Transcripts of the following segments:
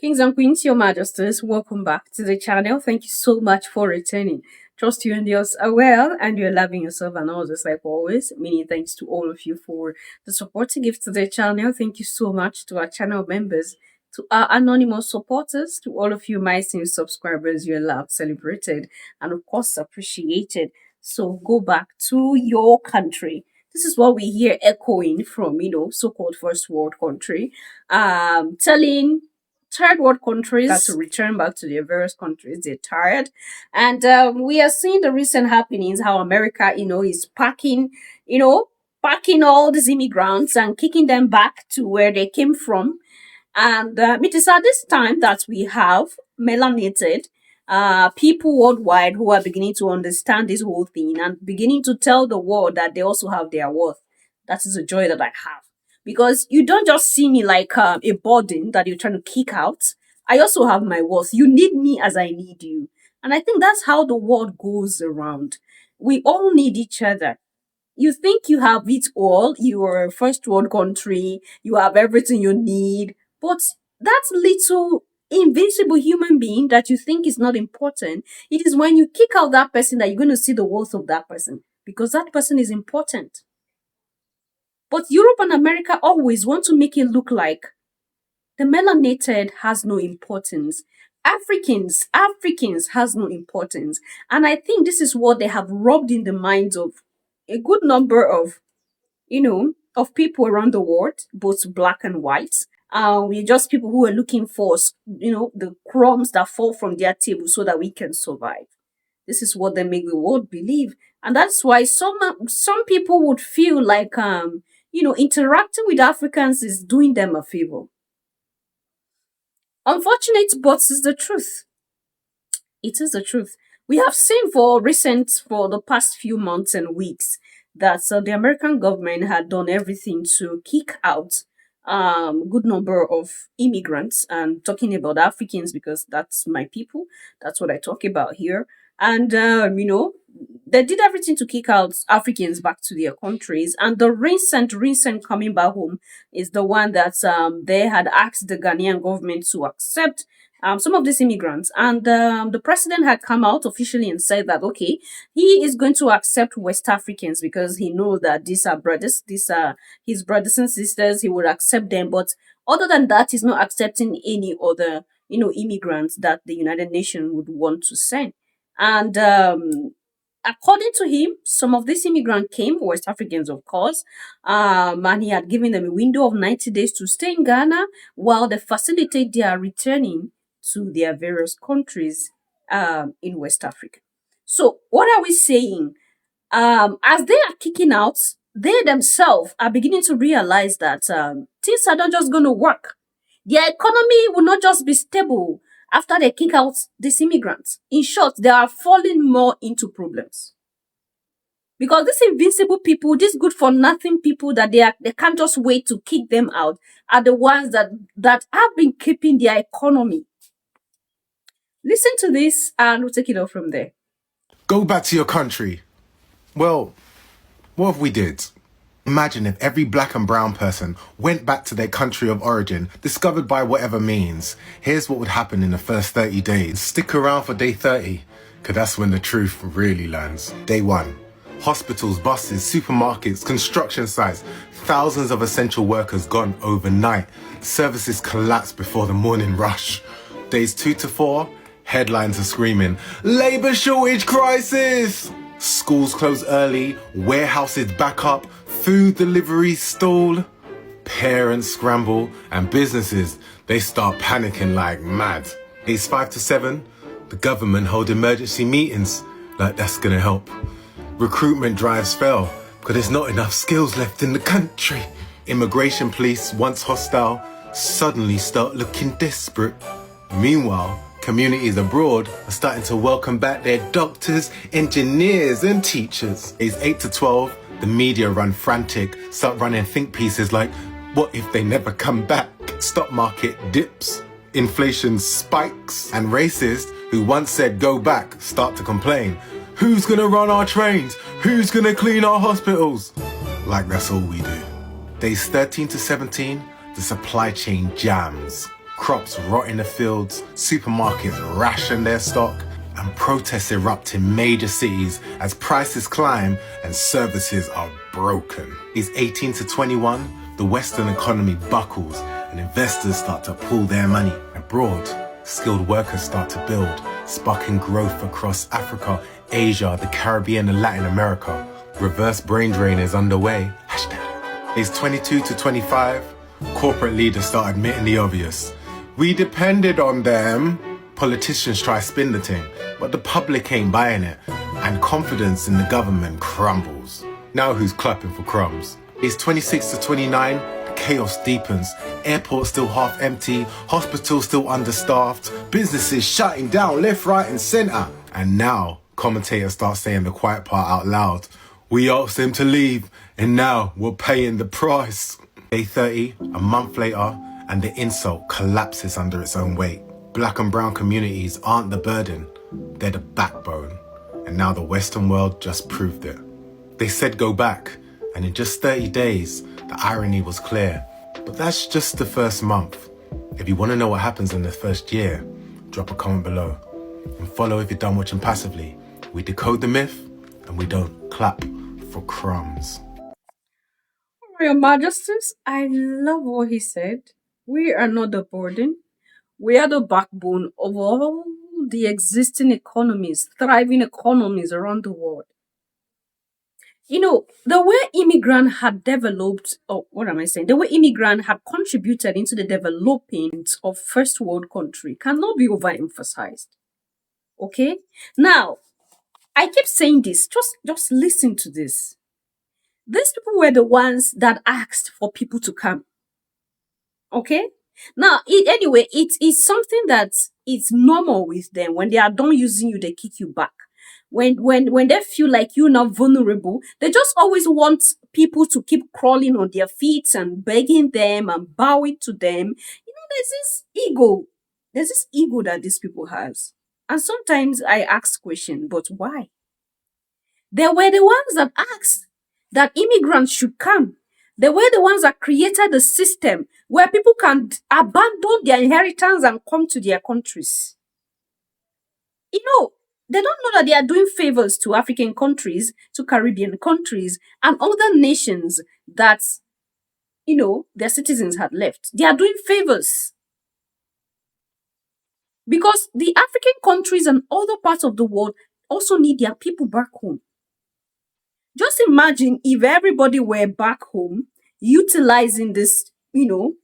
Kings and Queens, Your Majesties, welcome back to the channel. Thank you so much for returning. Trust you and yours are well and you're loving yourself and all just like always. Many thanks to all of you for the support you give to the channel. Thank you so much to our channel members, to our anonymous supporters, to all of you my new subscribers. You're loved, celebrated, and of course appreciated. So go back to your country. This is what we hear echoing from, so-called first world country, telling third world countries that to return back to their various countries. They're tired. And we are seeing the recent happenings, how America, is packing all these immigrants and kicking them back to where they came from. And it is at this time that we have melanated people worldwide who are beginning to understand this whole thing and beginning to tell the world that they also have their worth. That is a joy that I have. Because you don't just see me like a burden that you're trying to kick out. I also have my worth. You need me as I need you. And I think that's how the world goes around. We all need each other. You think you have it all. You are a first world country. You have everything you need. But that little invincible human being that you think is not important, it is when you kick out that person that you're going to see the worth of that person. Because that person is important. But Europe and America always want to make it look like the melanated has no importance. Africans has no importance. And I think this is what they have rubbed in the minds of a good number of, of people around the world, both black and white. We're just people who are looking for, the crumbs that fall from their table so that we can survive. This is what they make the world believe. And that's why some people would feel like, interacting with Africans is doing them a favor. Unfortunate, but it's the truth. It is the truth. We have seen for the past few months and weeks that the American government had done everything to kick out good number of immigrants, and talking about Africans because that's my people. That's what I talk about here. And, they did everything to kick out Africans back to their countries. And the recent coming back home is the one that they had asked the Ghanaian government to accept some of these immigrants. And the president had come out officially and said that, okay, he is going to accept West Africans because he knows that these are brothers, these are his brothers and sisters. He would accept them. But other than that, he's not accepting any other, immigrants that the United Nations would want to send. And according to him, some of these immigrants came, West Africans, of course, and he had given them a window of 90 days to stay in Ghana while they facilitate their returning to their various countries in West Africa. So what are we saying? As they are kicking out, they themselves are beginning to realize that things are not just going to work. Their economy will not just be stable after they kick out these immigrants. In short, they are falling more into problems. Because these invincible people, these good-for-nothing people that they can't just wait to kick them out, are the ones that have been keeping their economy. Listen to this and we'll take it off from there. Go back to your country. Well, what if we did? Imagine if every black and brown person went back to their country of origin, discovered by whatever means. Here's what would happen in the first 30 days. Stick around for day 30, because that's when the truth really lands. Day 1. Hospitals, buses, supermarkets, construction sites, thousands of essential workers gone overnight. Services collapse before the morning rush. Days 2 to 4, headlines are screaming, labour shortage crisis! Schools close early, warehouses back up, food deliveries stall. Parents scramble, and businesses, they start panicking like mad. Days 5 to 7, the government hold emergency meetings, like that's gonna help. Recruitment drives fail, because there's not enough skills left in the country. Immigration police, once hostile, suddenly start looking desperate. Meanwhile, communities abroad are starting to welcome back their doctors, engineers and teachers. Days 8 to 12, the media run frantic, start running think pieces like, what if they never come back? Stock market dips, inflation spikes, and racists who once said go back start to complain. Who's gonna run our trains? Who's gonna clean our hospitals? Like that's all we do. Days 13 to 17, the supply chain jams. Crops rot in the fields, supermarkets ration their stock, and protests erupt in major cities as prices climb and services are broken. Is 18 to 21, the Western economy buckles and investors start to pull their money. Abroad, skilled workers start to build, sparking growth across Africa, Asia, the Caribbean and Latin America. Reverse brain drain is underway. Hashtag. Is 22 to 25, corporate leaders start admitting the obvious. We depended on them. Politicians try to spin the thing, but the public ain't buying it, and confidence in the government crumbles. Now who's clapping for crumbs? It's 26 to 29, the chaos deepens. Airports still half empty, hospitals still understaffed, businesses shutting down left, right and centre. And now, commentators start saying the quiet part out loud. We asked them to leave, and now we're paying the price. Day 30, a month later, and the insult collapses under its own weight. Black and brown communities aren't the burden, they're the backbone. And now the Western world just proved it. They said go back, and in just 30 days, the irony was clear. But that's just the first month. If you want to know what happens in the first year, drop a comment below. And follow if you're done watching passively. We decode the myth, and we don't clap for crumbs. Your Majesties, I love what he said. We are not the burden. We are the backbone of all the existing economies, thriving economies around the world. You know, the way immigrant had developed, or what am I saying? The way immigrant had contributed into the development of first world country cannot be overemphasized. Okay? Now, I keep saying this, just listen to this. These people were the ones that asked for people to come. Okay? Now, anyway, it is something that is normal with them. When they are done using you, they kick you back. When they feel like you're not vulnerable, they just always want people to keep crawling on their feet and begging them and bowing to them. You know, there's this ego. There's this ego that these people has. And sometimes I ask question, but why? They were the ones that asked that immigrants should come. They were the ones that created the system where people can abandon their inheritance and come to their countries. You know, they don't know that they are doing favors to African countries, to Caribbean countries, and other nations that, you know, their citizens had left. They are doing favors. Because the African countries and other parts of the world also need their people back home. Just imagine if everybody were back home utilizing this, you know,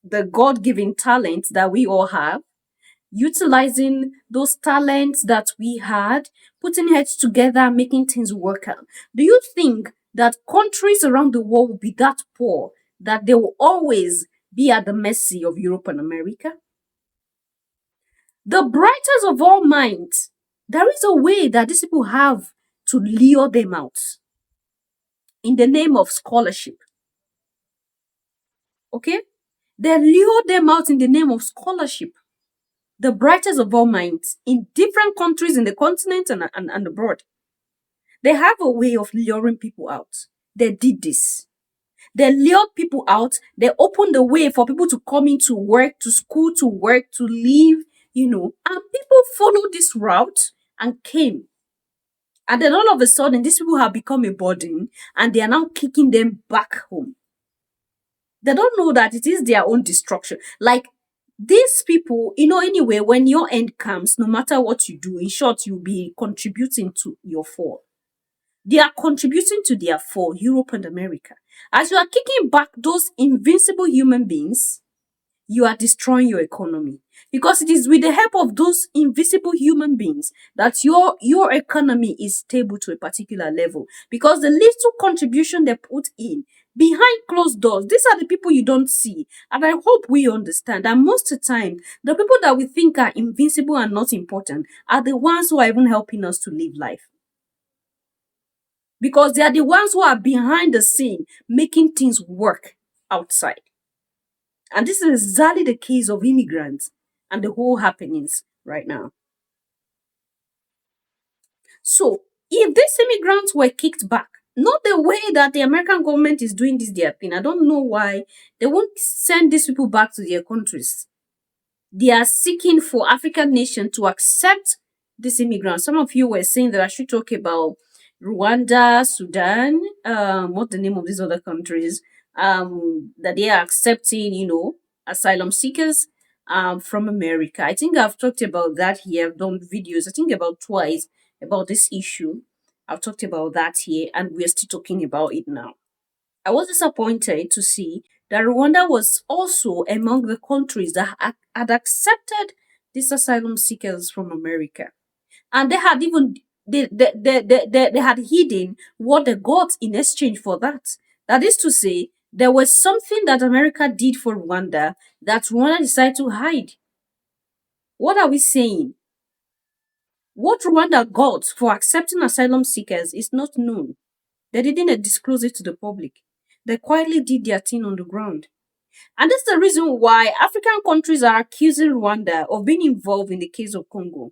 the God-given talents that we all have, utilizing those talents that we had, putting heads together, making things work out. Do you think that countries around the world will be that poor that they will always be at the mercy of Europe and America? The brightest of all minds, there is a way that these people have to lure them out in the name of scholarship. Okay? They lure them out in the name of scholarship. The brightest of all minds in different countries in the continent and abroad. They have a way of luring people out. They did this. They lured people out. They opened the way for people to come into work, to school, to work, to live, you know. And people followed this route and came. And then all of a sudden, these people have become a burden and they are now kicking them back home. They don't know that it is their own destruction. Like, these people, you know, anyway, when your end comes, no matter what you do, in short, you'll be contributing to your fall. They are contributing to their fall, Europe and America. As you are kicking back those invincible human beings, you are destroying your economy. Because it is with the help of those invisible human beings that your economy is stable to a particular level. Because the little contribution they put in behind closed doors, these are the people you don't see. And I hope we understand that most of the time, the people that we think are invincible and not important are the ones who are even helping us to live life. Because they are the ones who are behind the scene making things work outside. And this is exactly the case of immigrants and the whole happenings right now. So, if these immigrants were kicked back, not the way that the American government is doing this their thing, I don't know why they won't send these people back to their countries. They are seeking for African nation to accept these immigrants. Some of you were saying that I should talk about Rwanda, Sudan, what the name of these other countries, that they are accepting, asylum seekers from America. I think I've talked about that here. I've done videos, I think about twice, about this issue. I've talked about that here, and we're still talking about it now. I was disappointed to see that Rwanda was also among the countries that had accepted these asylum seekers from America. And they had even they had hidden what they got in exchange for that. That is to say, there was something that America did for Rwanda that Rwanda decided to hide. What are we saying? What Rwanda got for accepting asylum seekers is not known. They didn't disclose it to the public. They quietly did their thing on the ground. And that's the reason why African countries are accusing Rwanda of being involved in the case of Congo.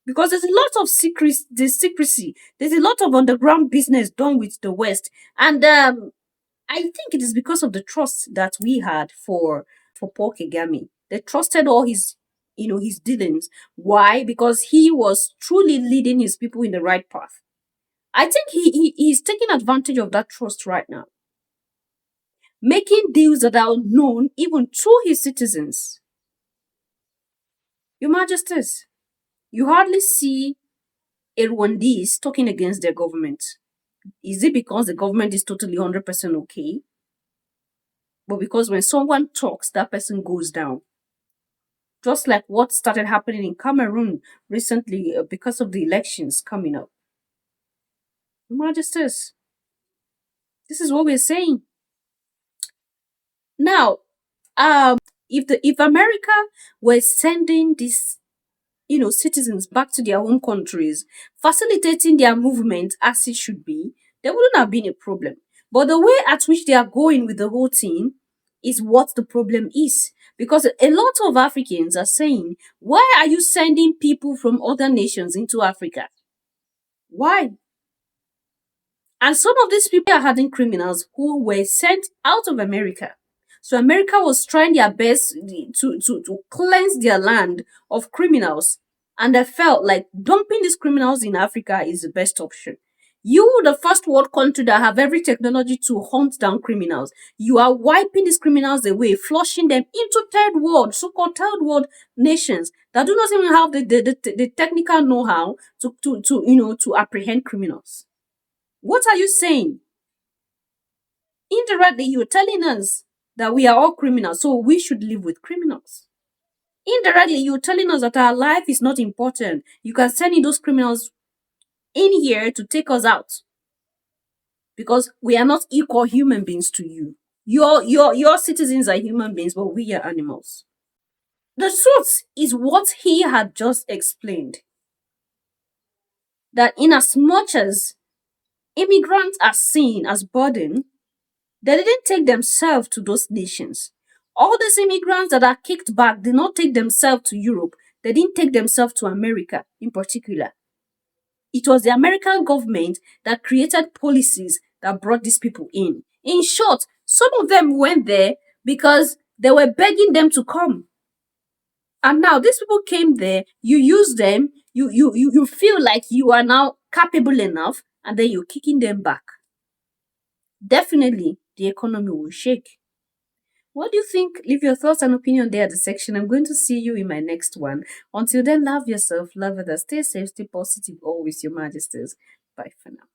Because there's a lot of secrecy. There's a lot of underground business done with the West. And I think it is because of the trust that we had for Paul Kagame. They trusted all his dealings. Why? Because he was truly leading his people in the right path. I think he's taking advantage of that trust right now, making deals that are known even to his citizens. Your Majesties, you hardly see a Rwandese talking against their government. Is it because the government is totally 100% okay? But because when someone talks, that person goes down. Just like what started happening in Cameroon recently because of the elections coming up. Your Majesties, this is what we're saying. Now, if America were sending these citizens back to their home countries, facilitating their movement as it should be, there wouldn't have been a problem. But the way at which they are going with the whole thing is what the problem is. Because a lot of Africans are saying, why are you sending people from other nations into Africa? Why? And some of these people are hardened criminals who were sent out of America. So America was trying their best to cleanse their land of criminals. And they felt like dumping these criminals in Africa is the best option. You, the first world country that have every technology to hunt down criminals, you are wiping these criminals away, flushing them into third world, so-called third world nations that do not even have the technical know-how to apprehend criminals. What are you saying? Indirectly, you're telling us that we are all criminals, so we should live with criminals. Indirectly, you're telling us that our life is not important. You can send in those criminals in here to take us out because we are not equal human beings to you. Your citizens are human beings, but we are animals. The truth is what he had just explained. That in as much as immigrants are seen as burden, they didn't take themselves to those nations. All these immigrants that are kicked back did not take themselves to Europe. They didn't take themselves to America in particular. It was the American government that created policies that brought these people in. In short, some of them went there because they were begging them to come. And now these people came there, you use them, you feel like you are now capable enough, and then you're kicking them back. Definitely, the economy will shake. What do you think? Leave your thoughts and opinion there at the section. I'm going to see you in my next one. Until then, love yourself, love others, stay safe, stay positive, always your majesties. Bye for now.